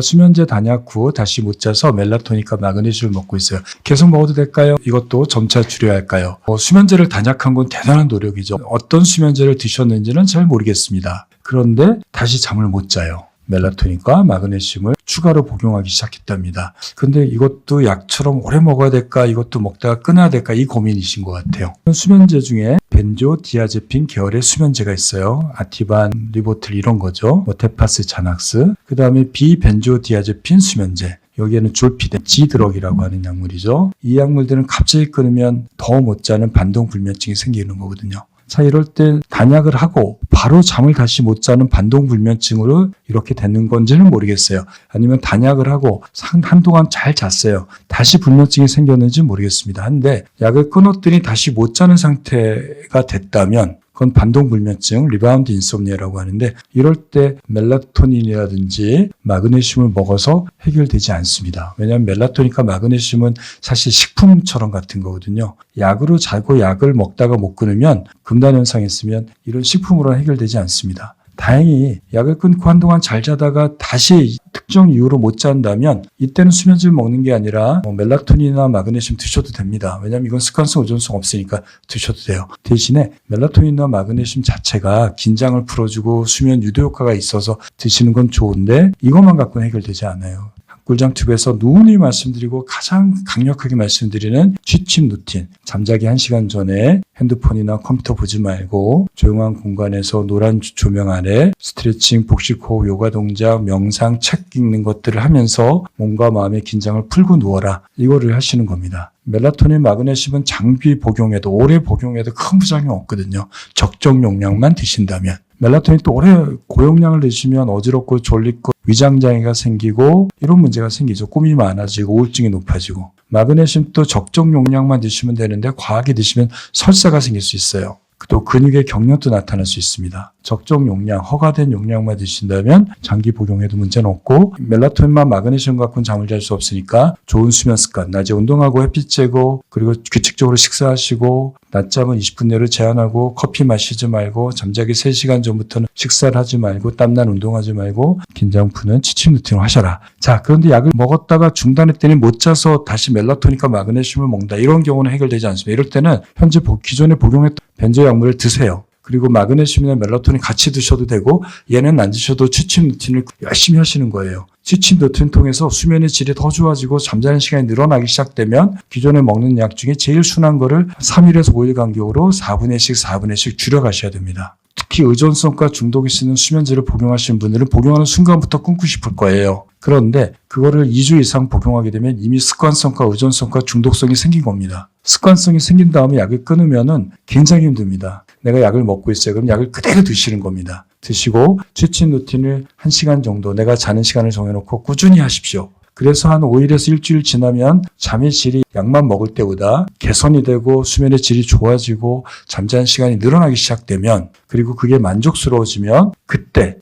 수면제 단약 후 다시 못 자서 멜라토닌과 마그네슘을 먹고 있어요. 계속 먹어도 될까요? 이것도 점차 줄여야 할까요? 수면제를 단약한 건 대단한 노력이죠. 어떤 수면제를 드셨는지는 잘 모르겠습니다. 그런데 다시 잠을 못 자요. 멜라토닌과 마그네슘을 추가로 복용하기 시작했답니다. 근데 이것도 약처럼 오래 먹어야 될까? 이것도 먹다가 끊어야 될까? 이 고민이신 것 같아요. 수면제 중에 벤조디아제핀 계열의 수면제가 있어요. 아티반, 리보틀 이런 거죠. 테파스, 자낙스. 그 다음에 비벤조디아제핀 수면제. 여기에는 졸피뎀, 지드럭이라고 하는 약물이죠. 이 약물들은 갑자기 끊으면 더 못 자는 반동불면증이 생기는 거거든요. 자, 이럴 때 단약을 하고 바로 잠을 다시 못 자는 반동불면증으로 이렇게 되는 건지는 모르겠어요. 아니면 단약을 하고 한동안 잘 잤어요. 다시 불면증이 생겼는지 모르겠습니다. 한데 약을 끊었더니 다시 못 자는 상태가 됐다면 그건 반동불면증, 리바운드 인솜니아라고 하는데 이럴 때 멜라토닌이라든지 마그네슘을 먹어서 해결되지 않습니다. 왜냐하면 멜라토닌과 마그네슘은 사실 식품처럼 같은 거거든요. 약으로 자고 약을 먹다가 못 끊으면 금단현상이 있으면 이런 식품으로는 해결되지 않습니다. 다행히 약을 끊고 한동안 잘 자다가 다시 특정 이유로 못 잔다면 이때는 수면제를 먹는 게 아니라 멜라토닌이나 마그네슘 드셔도 됩니다. 왜냐하면 이건 습관성 의존성 없으니까 드셔도 돼요. 대신에 멜라토닌이나 마그네슘 자체가 긴장을 풀어주고 수면 유도 효과가 있어서 드시는 건 좋은데 이것만 갖고는 해결되지 않아요. 꿀장 튜브에서 누누이 말씀드리고 가장 강력하게 말씀드리는 취침 루틴. 잠자기 1시간 전에 핸드폰이나 컴퓨터 보지 말고 조용한 공간에서 노란 조명 아래 스트레칭, 복식호흡, 요가 동작, 명상, 책 읽는 것들을 하면서 몸과 마음의 긴장을 풀고 누워라. 이거를 하시는 겁니다. 멜라토닌, 마그네슘은 장기 복용해도 오래 복용해도 큰 부작용 없거든요. 적정 용량만 드신다면. 멜라토닌 또 오래 고용량을 드시면 어지럽고 졸리고 위장장애가 생기고 이런 문제가 생기죠. 꿈이 많아지고 우울증이 높아지고. 마그네슘 또 적정 용량만 드시면 되는데 과하게 드시면 설사가 생길 수 있어요. 또 근육의 경련도 나타날 수 있습니다. 적정 용량, 허가된 용량만 드신다면 장기 복용해도 문제는 없고 멜라토닌만 마그네슘 갖고는 잠을 잘 수 없으니까 좋은 수면 습관, 낮에 운동하고 햇빛 쬐고 그리고 규칙적으로 식사하시고 낮잠은 20분 내로 제한하고 커피 마시지 말고 잠자기 3시간 전부터는 식사를 하지 말고 땀난 운동하지 말고 긴장 푸는 취침 루틴을 하셔라. 자, 그런데 약을 먹었다가 중단했더니 못 자서 다시 멜라토닌과 마그네슘을 먹는다. 이런 경우는 해결되지 않습니다. 이럴 때는 현재 기존에 복용했던 벤조 약물을 드세요. 그리고 마그네슘이나 멜라토닌 같이 드셔도 되고 얘는 안 드셔도 취침 루틴을 열심히 하시는 거예요. 취침 루틴 통해서 수면의 질이 더 좋아지고 잠자는 시간이 늘어나기 시작되면 기존에 먹는 약 중에 제일 순한 거를 3일에서 5일 간격으로 4분의 1씩 줄여가셔야 됩니다. 특히 의존성과 중독이 있는 수면제를 복용하시는 분들은 복용하는 순간부터 끊고 싶을 거예요. 그런데 그거를 2주 이상 복용하게 되면 이미 습관성과 의존성과 중독성이 생긴 겁니다. 습관성이 생긴 다음에 약을 끊으면은 굉장히 힘듭니다. 내가 약을 먹고 있어요. 그럼 약을 그대로 드시는 겁니다. 드시고 취침 루틴을 1시간 정도 내가 자는 시간을 정해놓고 꾸준히 하십시오. 그래서 한 5일에서 일주일 지나면 잠의 질이 약만 먹을 때보다 개선이 되고 수면의 질이 좋아지고 잠자는 시간이 늘어나기 시작되면 그리고 그게 만족스러워지면 그때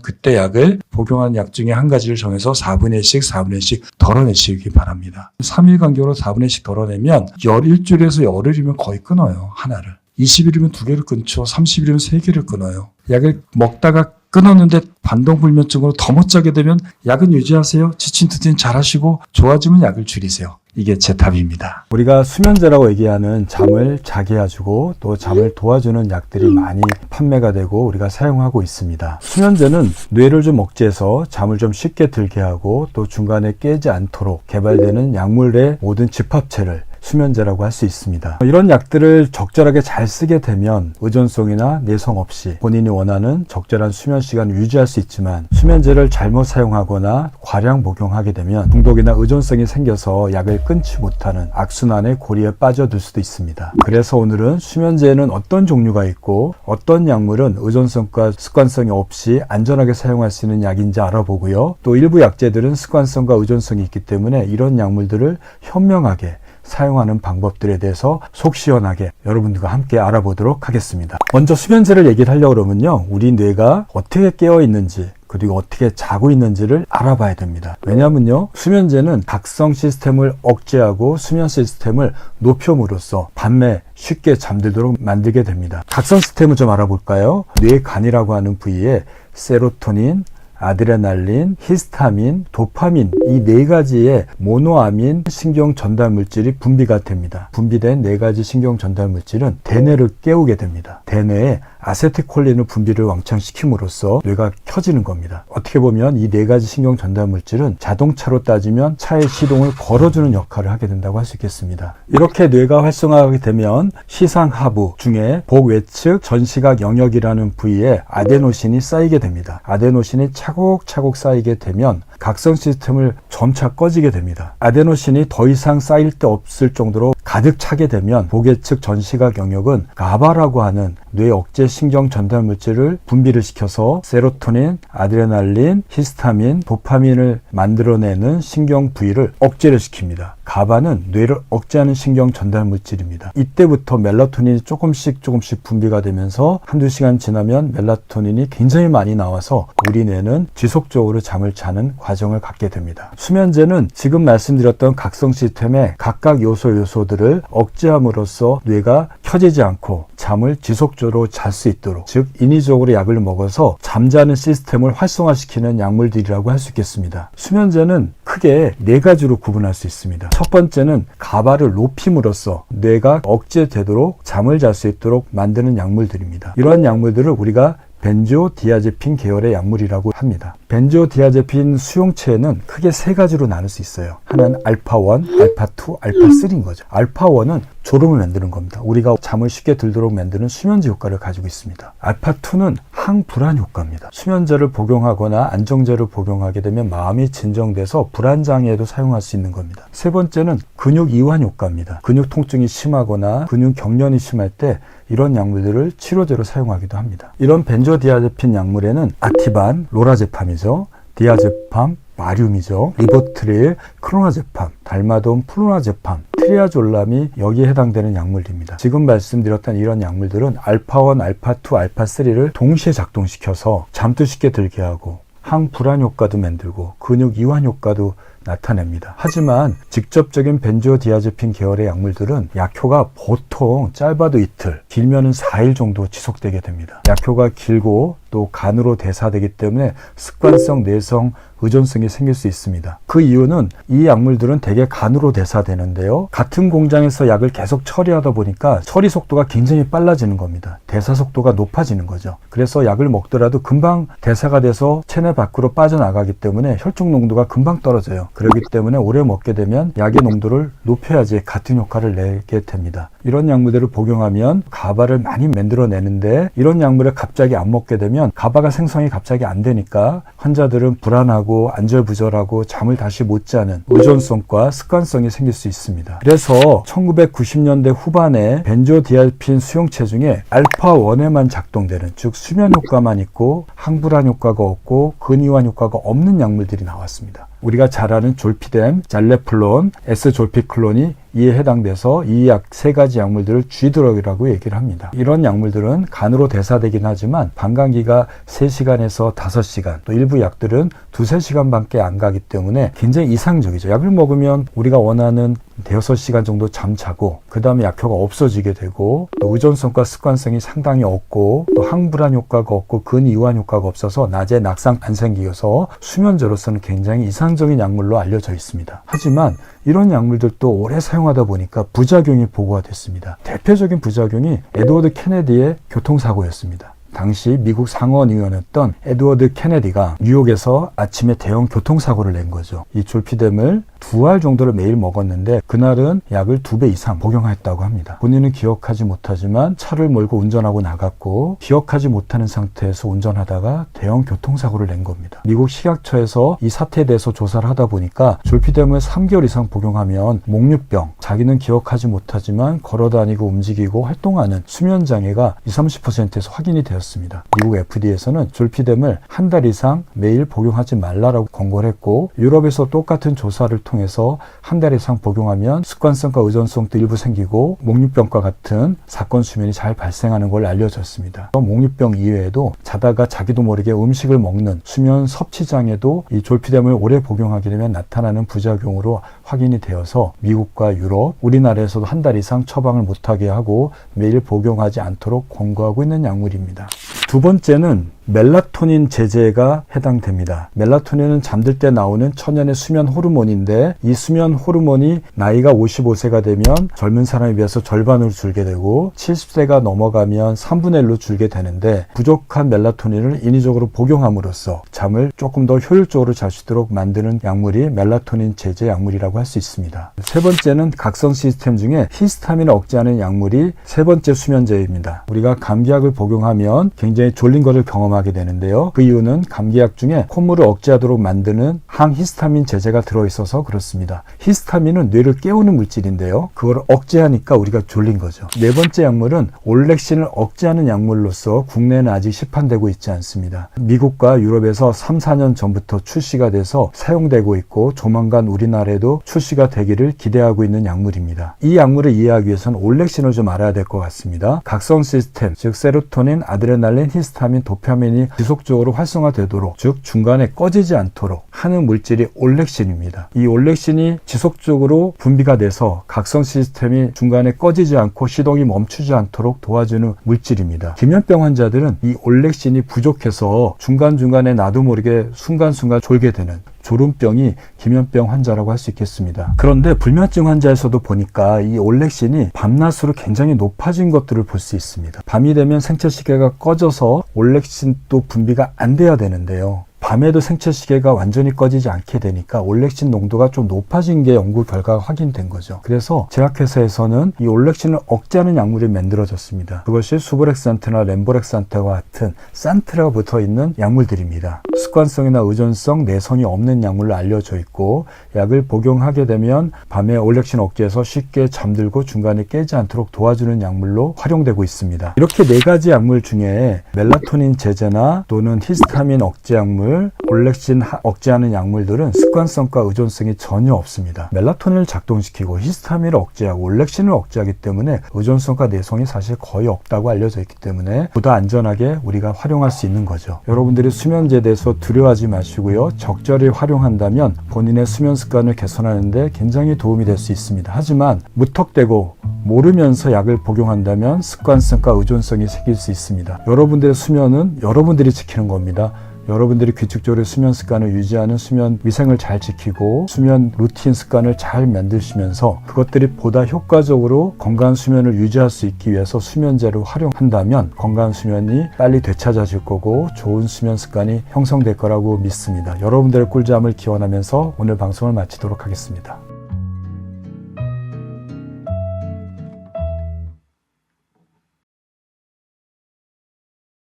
그때 약을 복용하는 약 중에 한 가지를 정해서 4분의 1씩 덜어내시기 바랍니다. 3일 간격으로 4분의 1씩 덜어내면 일주일에서 열흘이면 거의 끊어요. 하나를. 20일이면 2개를 끊죠. 30일이면 3개를 끊어요. 약을 먹다가 끊었는데 반동불면증으로 더 못 자게 되면 약은 유지하세요. 취침 루틴 잘 하시고 좋아지면 약을 줄이세요. 이게 제 답입니다. 우리가 수면제라고 얘기하는 잠을 자게 해주고 또 잠을 도와주는 약들이 많이 판매가 되고 우리가 사용하고 있습니다. 수면제는 뇌를 좀 억제해서 잠을 좀 쉽게 들게 하고 또 중간에 깨지 않도록 개발되는 약물의 모든 집합체를 수면제라고 할 수 있습니다. 이런 약들을 적절하게 잘 쓰게 되면 의존성이나 내성 없이 본인이 원하는 적절한 수면 시간을 유지할 수 있지만 수면제를 잘못 사용하거나 과량 복용하게 되면 중독이나 의존성이 생겨서 약을 끊지 못하는 악순환의 고리에 빠져들 수도 있습니다. 그래서 오늘은 수면제에는 어떤 종류가 있고 어떤 약물은 의존성과 습관성이 없이 안전하게 사용할 수 있는 약인지 알아보고요. 또 일부 약제들은 습관성과 의존성이 있기 때문에 이런 약물들을 현명하게 사용하는 방법들에 대해서 속 시원하게 여러분들과 함께 알아보도록 하겠습니다. 먼저 수면제를 얘기를 하려고 그러면요. 우리 뇌가 어떻게 깨어 있는지 그리고 어떻게 자고 있는지를 알아봐야 됩니다. 왜냐면요. 수면제는 각성 시스템을 억제하고 수면 시스템을 높임으로써 밤에 쉽게 잠들도록 만들게 됩니다. 각성 시스템을 좀 알아볼까요? 뇌간이라고 하는 부위에 세로토닌, 아드레날린, 히스타민, 도파민 이 네 가지의 모노아민 신경 전달 물질이 분비가 됩니다. 분비된 네 가지 신경 전달 물질은 대뇌를 깨우게 됩니다. 대뇌에 아세틸콜린의 분비를 왕창시킴으로써 뇌가 켜지는 겁니다. 어떻게 보면 이 네 가지 신경 전달 물질은 자동차로 따지면 차의 시동을 걸어주는 역할을 하게 된다고 할 수 있겠습니다. 이렇게 뇌가 활성화하게 되면 시상하부 중에 복외측 전시각 영역이라는 부위에 아데노신이 쌓이게 됩니다. 아데노신이 차곡차곡 쌓이게 되면 각성 시스템을 점차 꺼지게 됩니다. 아데노신이 더 이상 쌓일 데 없을 정도로 가득 차게 되면 복외측 전시각 영역은 가바라고 하는 뇌 억제 신경 전달 물질을 분비를 시켜서 세로토닌, 아드레날린, 히스타민, 도파민을 만들어내는 신경 부위를 억제를 시킵니다. 가바는 뇌를 억제하는 신경 전달 물질입니다. 이때부터 멜라토닌이 조금씩 분비가 되면서 한두 시간 지나면 멜라토닌이 굉장히 많이 나와서 우리 뇌는 지속적으로 잠을 자는 과정을 갖게 됩니다. 수면제는 지금 말씀드렸던 각성 시스템의 각각 요소들을 억제함으로써 뇌가 켜지지 않고 잠을 지속적으로 잘 수 있도록, 즉 인위적으로 약을 먹어서 잠자는 시스템을 활성화시키는 약물들이라고 할 수 있겠습니다. 수면제는 크게 네 가지로 구분할 수 있습니다. 첫 번째는 가바를 높임으로써 뇌가 억제되도록 잠을 잘 수 있도록 만드는 약물들입니다. 이러한 약물들을 우리가 벤조디아제핀 계열의 약물이라고 합니다. 벤조디아제핀 수용체는 크게 세 가지로 나눌 수 있어요. 하나는 알파1, 알파2, 알파3인 거죠. 알파1은 졸음을 만드는 겁니다. 우리가 잠을 쉽게 들도록 만드는 수면제 효과를 가지고 있습니다. 알파2는 항불안 효과입니다. 수면제를 복용하거나 안정제를 복용하게 되면 마음이 진정돼서 불안장애에도 사용할 수 있는 겁니다. 세 번째는 근육 이완 효과입니다. 근육 통증이 심하거나 근육 경련이 심할 때 이런 약물들을 치료제로 사용하기도 합니다. 이런 벤조디아제핀 약물에는 아티반, 로라제팜이죠. 디아제팜, 마륨이죠. 리보트릴, 크로나제팜, 달마돈, 플로나제팜, 트리아졸람이 여기에 해당되는 약물입니다. 지금 말씀드렸던 이런 약물들은 알파1, 알파2, 알파3를 동시에 작동시켜서 잠도 쉽게 들게 하고 항불안 효과도 만들고 근육 이완 효과도 나타냅니다. 하지만 직접적인 벤조디아제핀 계열의 약물들은 약효가 보통 짧아도 이틀, 길면은 4일 정도 지속되게 됩니다. 약효가 길고 또 간으로 대사되기 때문에 습관성 내성 의존성이 생길 수 있습니다. 그 이유는 이 약물들은 대개 간으로 대사되는데요. 같은 공장에서 약을 계속 처리하다 보니까 처리 속도가 굉장히 빨라지는 겁니다. 대사 속도가 높아지는 거죠. 그래서 약을 먹더라도 금방 대사가 돼서 체내 밖으로 빠져나가기 때문에 혈중 농도가 금방 떨어져요. 그렇기 때문에 오래 먹게 되면 약의 농도를 높여야지 같은 효과를 내게 됩니다. 이런 약물들을 복용하면 가바를 많이 만들어내는데 이런 약물을 갑자기 안 먹게 되면 가바가 생성이 갑자기 안 되니까 환자들은 불안하고 안절부절하고 잠을 다시 못 자는 의존성과 습관성이 생길 수 있습니다. 그래서 1990년대 후반에 벤조디아제핀 수용체 중에 알파1에만 작동되는, 즉 수면 효과만 있고 항불안 효과가 없고 근이완 효과가 없는 약물들이 나왔습니다. 우리가 잘 아는 졸피뎀, 잘레플론, S졸피클론이 이에 해당돼서 이 약 세 가지 약물들을 G드럭이라고 얘기를 합니다. 이런 약물들은 간으로 대사되긴 하지만 방광기가 3시간에서 5시간, 또 일부 약들은 2-3시간밖에 안 가기 때문에 굉장히 이상적이죠. 약을 먹으면 우리가 원하는 5-6시간 정도 잠자고 그 다음에 약효가 없어지게 되고 또 의존성과 습관성이 상당히 없고 또 항불안 효과가 없고 근이완 효과가 없어서 낮에 낙상 안 생기어서 수면제로서는 굉장히 이상적인 약물로 알려져 있습니다. 하지만 이런 약물들도 오래 사용하다 보니까 부작용이 보고가 됐습니다. 대표적인 부작용이 에드워드 케네디의 교통사고였습니다. 당시 미국 상원의원이었던 에드워드 케네디가 뉴욕에서 아침에 대형 교통사고를 낸 거죠. 이 졸피뎀을 2알 정도를 매일 먹었는데 그날은 약을 2배 이상 복용했다고 합니다. 본인은 기억하지 못하지만 차를 몰고 운전하고 나갔고 기억하지 못하는 상태에서 운전하다가 대형 교통사고를 낸 겁니다. 미국 식약처에서 이 사태에 대해서 조사를 하다 보니까 졸피뎀을 3개월 이상 복용하면 목류병, 자기는 기억하지 못하지만 걸어다니고 움직이고 활동하는 수면장애가 20-30%에서 확인이 되었습니다. 미국 FDA에서는 졸피뎀을 한 달 이상 매일 복용하지 말라라고 권고를 했고 유럽에서 똑같은 조사를 통해서 한 달 이상 복용하면 습관성과 의존성도 일부 생기고 목류병과 같은 사건 수면이 잘 발생하는 걸 알려졌습니다. 목류병 이외에도 자다가 자기도 모르게 음식을 먹는 수면 섭취 장애도 이 졸피뎀을 오래 복용하게 되면 나타나는 부작용으로 확인이 되어서 미국과 유럽, 우리나라에서도 한 달 이상 처방을 못하게 하고 매일 복용하지 않도록 권고하고 있는 약물입니다. 두 번째는 멜라토닌 제제가 해당됩니다. 멜라토닌은 잠들 때 나오는 천연의 수면 호르몬인데 이 수면 호르몬이 나이가 55세가 되면 젊은 사람에 비해서 절반으로 줄게 되고 70세가 넘어가면 3분의 1로 줄게 되는데 부족한 멜라토닌을 인위적으로 복용함으로써 잠을 조금 더 효율적으로 잘 수 있도록 만드는 약물이 멜라토닌 제제 약물이라고 할 수 있습니다. 세 번째는 각성 시스템 중에 히스타민을 억제하는 약물이 세 번째 수면제입니다. 우리가 감기약을 복용하면 굉장히 졸린 것을 경험하게 되는데요. 그 이유는 감기약 중에 콧물을 억제하도록 만드는 항히스타민 제제가 들어있어서 그렇습니다. 히스타민은 뇌를 깨우는 물질인데요. 그걸 억제하니까 우리가 졸린 거죠. 네 번째 약물은 올렉신을 억제하는 약물로서 국내에는 아직 시판되고 있지 않습니다. 미국과 유럽에서 3, 4년 전부터 출시가 돼서 사용되고 있고 조만간 우리나라에도 출시가 되기를 기대하고 있는 약물입니다. 이 약물을 이해하기 위해서는 올렉신을 좀 알아야 될 것 같습니다. 각성 시스템, 즉 세로토닌, 아드레날린, 히스타민, 도파민이 지속적으로 활성화되도록, 즉 중간에 꺼지지 않도록 하는 물질이 올렉신입니다. 이 올렉신이 지속적으로 분비가 돼서 각성 시스템이 중간에 꺼지지 않고 시동이 멈추지 않도록 도와주는 물질입니다. 기면병 환자들은 이 올렉신이 부족해서 중간중간에 나도 모르게 순간순간 졸게 되는 졸음병이 기면병 환자라고 할 수 있겠습니다. 그런데 불면증 환자에서도 보니까 이 올렉신이 밤낮으로 굉장히 높아진 것들을 볼 수 있습니다. 밤이 되면 생체시계가 꺼져서 올렉신도 분비가 안 돼야 되는데요. 밤에도 생체시계가 완전히 꺼지지 않게 되니까 올렉신 농도가 좀 높아진 게 연구 결과가 확인된 거죠. 그래서 제약회사에서는 이 올렉신을 억제하는 약물이 만들어졌습니다. 그것이 수보렉산트나 렘보렉산트와 같은 산트라가 붙어있는 약물들입니다. 습관성이나 의존성, 내성이 없는 약물로 알려져 있고 약을 복용하게 되면 밤에 올렉신 억제해서 쉽게 잠들고 중간에 깨지 않도록 도와주는 약물로 활용되고 있습니다. 이렇게 네 가지 약물 중에 멜라토닌 제제나 또는 히스타민 억제 약물, 올렉신 억제하는 약물들은 습관성과 의존성이 전혀 없습니다. 멜라토닌을 작동시키고 히스타민을 억제하고 올렉신을 억제하기 때문에 의존성과 내성이 사실 거의 없다고 알려져 있기 때문에 보다 안전하게 우리가 활용할 수 있는 거죠. 여러분들이 수면제에 대해서 두려워하지 마시고요. 적절히 활용한다면 본인의 수면 습관을 개선하는 데 굉장히 도움이 될 수 있습니다. 하지만 무턱대고 모르면서 약을 복용한다면 습관성과 의존성이 생길 수 있습니다. 여러분들의 수면은 여러분들이 지키는 겁니다. 여러분들이 규칙적으로 수면 습관을 유지하는 수면 위생을 잘 지키고 수면 루틴 습관을 잘 만드시면서 그것들이 보다 효과적으로 건강한 수면을 유지할 수 있기 위해서 수면제를 활용한다면 건강한 수면이 빨리 되찾아질 거고 좋은 수면 습관이 형성될 거라고 믿습니다. 여러분들의 꿀잠을 기원하면서 오늘 방송을 마치도록 하겠습니다.